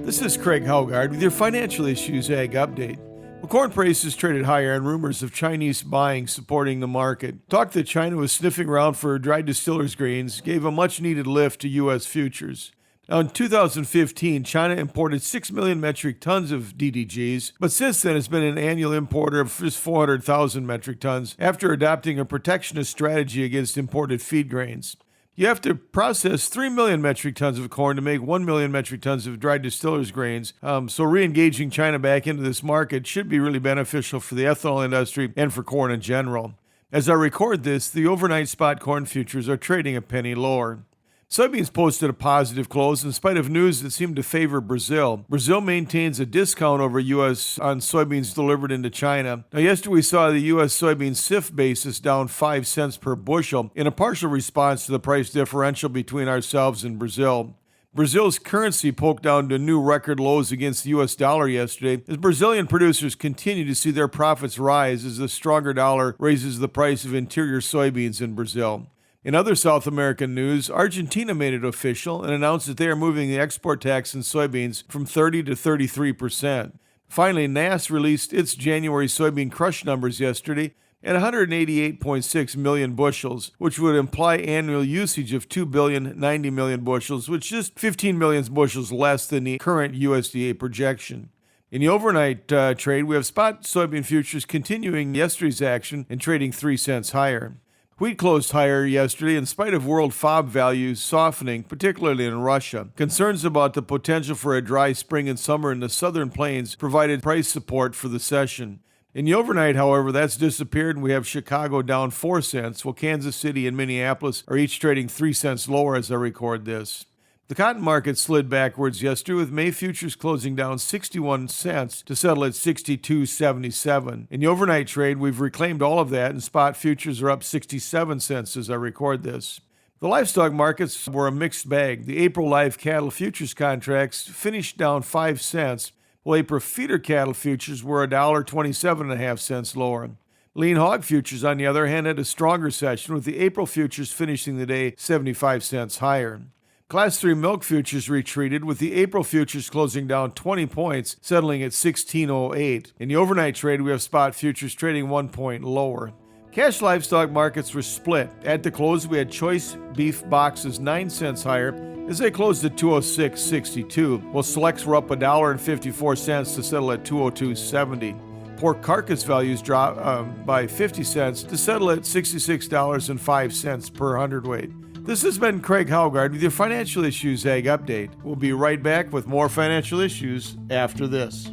This is Craig Haugard with your Financial Issues Ag Update. Well, corn prices traded higher on rumors of Chinese buying supporting the market. Talk that China was sniffing around for dried distillers grains gave a much-needed lift to U.S. futures. Now, in 2015, China imported 6 million metric tons of DDGs, but since then has been an annual importer of just 400,000 metric tons after adopting a protectionist strategy against imported feed grains. You have to process 3 million metric tons of corn to make 1 million metric tons of dried distillers grains. So re-engaging China back into this market should be really beneficial for the ethanol industry and for corn in general. As I record this, the overnight spot corn futures are trading a penny lower. Soybeans posted a positive close in spite of news that seemed to favor Brazil. Brazil maintains a discount over U.S. on soybeans delivered into China. Now, yesterday we saw the U.S. soybean CIF basis down 5 cents per bushel in a partial response to the price differential between ourselves and Brazil. Brazil's currency poked down to new record lows against the U.S. dollar yesterday as Brazilian producers continue to see their profits rise as the stronger dollar raises the price of interior soybeans in Brazil. In other South American news, Argentina made it official and announced that they are moving the export tax on soybeans from 30 to 33%. Finally, NASS released its January soybean crush numbers yesterday at 188.6 million bushels, which would imply annual usage of 2,090 million bushels, which is just 15 million bushels less than the current USDA projection. In the overnight trade, we have spot soybean futures continuing yesterday's action and trading 3 cents higher. Wheat closed higher yesterday in spite of world FOB values softening, particularly in Russia. Concerns about the potential for a dry spring and summer in the southern plains provided price support for the session. In the overnight, however, that's disappeared and we have Chicago down 4 cents, while Kansas City and Minneapolis are each trading 3 cents lower as I record this. The cotton market slid backwards yesterday with May futures closing down 61 cents to settle at 62.77. In the overnight trade, we've reclaimed all of that and spot futures are up 67 cents as I record this. The livestock markets were a mixed bag. The April live cattle futures contracts finished down 5 cents, while April feeder cattle futures were $1.27.5 lower. Lean hog futures, on the other hand, had a stronger session with the April futures finishing the day 75 cents higher. Class 3 milk futures retreated with the April futures closing down 20 points, settling at 16.08. In the overnight trade, we have spot futures trading 1 point lower. Cash livestock markets were split. At the close, we had choice beef boxes 9 cents higher as they closed at 206.62, while selects were up $1.54 to settle at 202.70. Pork carcass values dropped by 50 cents to settle at $66.05 per hundredweight. This has been Craig Haugard with your Financial Issues Ag Update. We'll be right back with more financial issues after this.